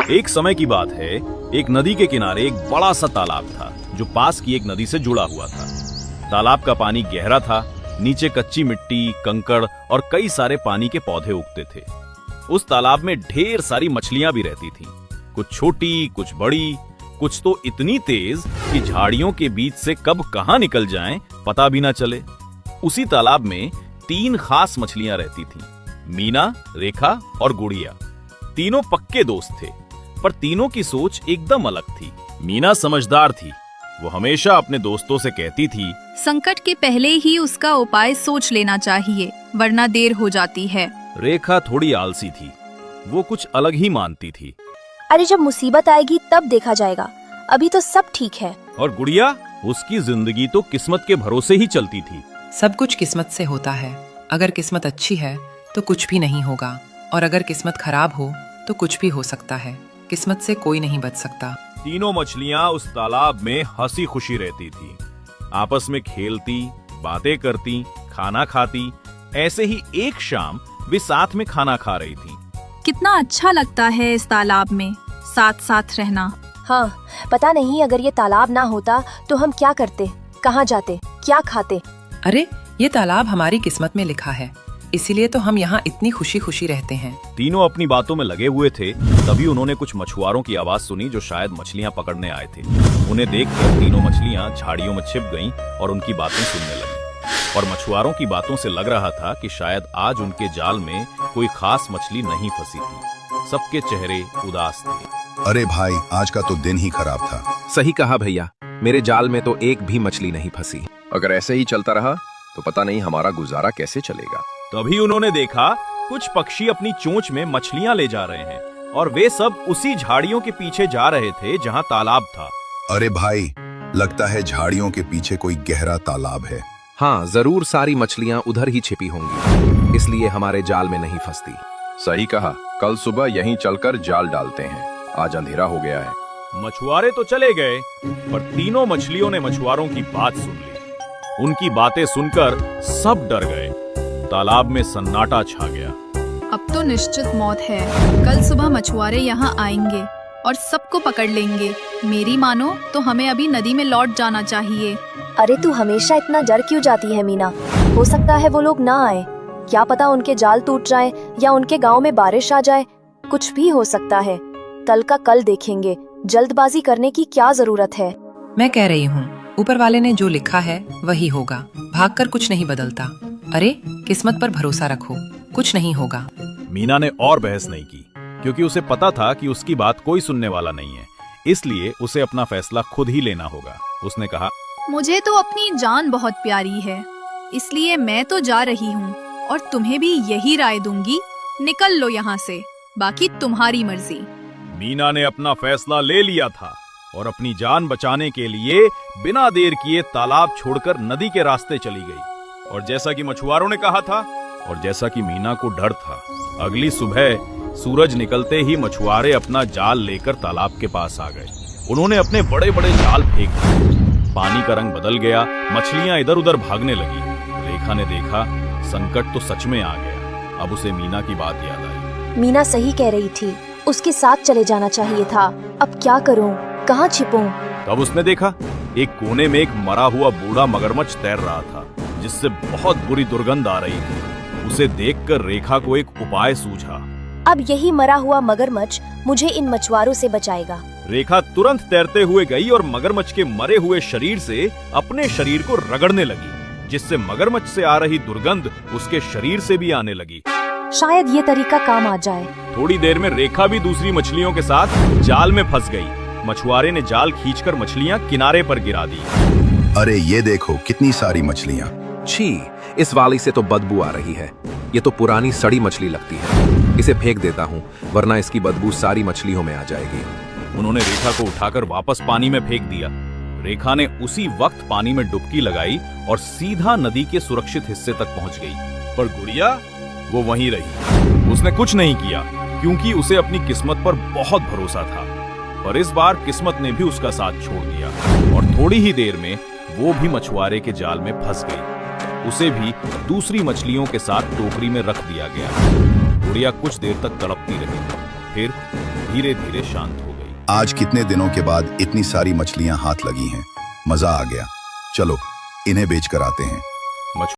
एक समय की बात है, एक नदी के किनारे एक बड़ा सा तालाब था जो पास की एक नदी से जुड़ा हुआ था। तालाब का पानी गहरा था, नीचे कच्ची मिट्टी, कंकड़ और कई सारे पानी के पौधे उगते थे। उस तालाब में ढेर सारी मछलियां भी रहती थीं, कुछ छोटी, कुछ बड़ी, कुछ तो इतनी तेज कि झाड़ियों के बीच से कब कहां निकल जाएं पता भी ना चले। उसी तालाब में 3 खास मछलियां रहती थीं, मीना, रेखा और गुड़िया। तीनों पक्के दोस्त थे, पर तीनों की सोच एकदम अलग थी। मीना समझदार थी, वो हमेशा अपने दोस्तों से कहती थी, संकट के पहले ही उसका उपाय सोच लेना चाहिए, वरना देर हो जाती है। रेखा थोड़ी आलसी थी, वो कुछ अलग ही मानती थी। अरे जब मुसीबत आएगी तब देखा जाएगा, अभी तो सब ठीक है। और गुड़िया, उसकी जिंदगी तो किस्मत के भरोसे ही चलती थी। सब कुछ किस्मत से होता है। अगर किस्मत अच्छी है तो कुछ भी नहीं होगा, और अगर किस्मत खराब हो तो कुछ भी हो सकता है। किस्मत से कोई नहीं बच सकता। तीनों मछलियां उस तालाब में हंसी खुशी रहती थी, आपस में खेलती, बातें करती, खाना खाती। ऐसे ही एक शाम वे साथ में खाना खा रही थीं। कितना अच्छा लगता है इस तालाब में साथ साथ रहना। हाँ, पता नहीं अगर ये तालाब ना होता तो हम क्या करते, कहाँ जाते, क्या खाते। अरे ये तालाब हमारी किस्मत में लिखा है, इसीलिए तो हम यहाँ इतनी खुशी खुशी रहते हैं। तीनों अपनी बातों में लगे हुए थे, तभी उन्होंने कुछ मछुआरों की आवाज सुनी जो शायद मछलियां पकड़ने आए थे। उन्हें देखकर तीनों मछलियां झाड़ियों में छिप गईं और उनकी बातें सुनने लगीं। और मछुआरों की बातों से लग रहा था कि शायद आज उनके जाल में कोई खास मछली नहीं फंसी थी। सबके चेहरे उदास थे। अरे भाई, आज का तो दिन ही खराब था। सही कहा भैया, मेरे जाल में तो एक भी मछली नहीं फंसी। अगर ऐसे ही चलता रहा तो पता नहीं हमारा गुजारा कैसे चलेगा। तभी उन्होंने देखा कुछ पक्षी अपनी चोंच में मछलियां ले जा रहे हैं, और वे सब उसी झाड़ियों के पीछे जा रहे थे जहां तालाब था। अरे भाई, लगता है झाड़ियों के पीछे कोई गहरा तालाब है। हाँ, जरूर सारी मछलियां उधर ही छिपी होंगी, इसलिए हमारे जाल में नहीं फंसती। सही कहा, कल सुबह यहीं चलकर जाल डालते हैं, आज अंधेरा हो गया है। मछुआरे तो चले गए, पर तीनों मछलियों ने मछुआरों की बात सुन ली। उनकी बातें सुनकर सब डर गए। तालाब में सन्नाटा छा गया। अब तो निश्चित मौत है। कल सुबह मछुआरे यहाँ आएंगे और सबको पकड़ लेंगे। मेरी मानो तो हमें अभी नदी में लौट जाना चाहिए। अरे तू हमेशा इतना डर क्यों जाती है मीना? हो सकता है वो लोग ना आए, क्या पता उनके जाल टूट जाए या उनके गांव में बारिश आ जाए। कुछ भी हो सकता है, कल का कल देखेंगे। जल्दबाजी करने की क्या जरूरत है? मैं कह रही हूँ, ऊपर वाले ने जो लिखा है वही होगा, भागकर कुछ नहीं बदलता। अरे किस्मत पर भरोसा रखो, कुछ नहीं होगा। मीना ने और बहस नहीं की, क्योंकि उसे पता था कि उसकी बात कोई सुनने वाला नहीं है, इसलिए उसे अपना फैसला खुद ही लेना होगा। उसने कहा, मुझे तो अपनी जान बहुत प्यारी है, इसलिए मैं तो जा रही हूँ और तुम्हें भी यही राय दूंगी, निकल लो यहाँ से, बाकी तुम्हारी मर्जी। मीना ने अपना फैसला ले लिया था और अपनी जान बचाने के लिए बिना देर किए तालाब छोड़कर नदी के रास्ते चली गई। और जैसा कि मछुआरों ने कहा था और जैसा कि मीना को डर था, अगली सुबह सूरज निकलते ही मछुआरे अपना जाल लेकर तालाब के पास आ गए। उन्होंने अपने बड़े बड़े जाल फेंक दिए। पानी का रंग बदल गया, मछलियां इधर उधर भागने लगी। रेखा ने देखा संकट तो सच में आ गया। अब उसे मीना की बात याद आई। मीना सही कह रही थी, उसके साथ चले जाना चाहिए था। अब क्या करूं, कहाँ छिपूं? तब उसने देखा एक कोने में एक मरा हुआ बूढ़ा मगरमच्छ तैर रहा था, जिससे बहुत बुरी दुर्गंध आ रही थी। उसे देखकर रेखा को एक उपाय सूझा। अब यही मरा हुआ मगरमच्छ मुझे इन मछुआरों से बचाएगा। रेखा तुरंत तैरते हुए गई और मगरमच्छ के मरे हुए शरीर से अपने शरीर को रगड़ने लगी, जिससे मगरमच्छ से आ रही दुर्गंध उसके शरीर से भी आने लगी। शायद ये तरीका काम आ जाए। थोड़ी देर में रेखा भी दूसरी मछलियों के साथ जाल में फंस गई। मछुआरे ने जाल खींचकर मछलियां किनारे पर गिरा दी। अरे ये देखो कितनी सारी मछलियाँ। छी, इस वाली से तो बदबू आ रही है। ये तो पुरानी सड़ी मछली लगती है। इसे फेंक देता हूँ, वरना इसकी बदबू सारी मछलियों में आ जाएगी। उन्होंने रेखा को उठाकर वापस पानी में फेंक दिया। रेखा ने उसी वक्त पानी में डुबकी लगाई और सीधा नदी के सुरक्षित हिस्से तक पहुंच गई। पर गुड़िया, वो वहीं रही। उसने कुछ नहीं किया, क्योंकि उसे अपनी किस्मत पर बहुत भरोसा था। पर इस बार किस्मत ने भी उसका साथ छोड़ दिया और थोड़ी ही देर में वो भी मछुआरे के जाल में फंस गई। उसे भी दूसरी मछलियों के साथ टोकरी में रख दिया गया। गुड़िया कुछ देर तक तड़पती रही, फिर धीरे धीरे शांत हो गई। आज कितने दिनों के बाद इतनी सारी मछलियां हाथ लगी हैं। मजा आ गया। चलो इन्हें बेच कर आते हैं।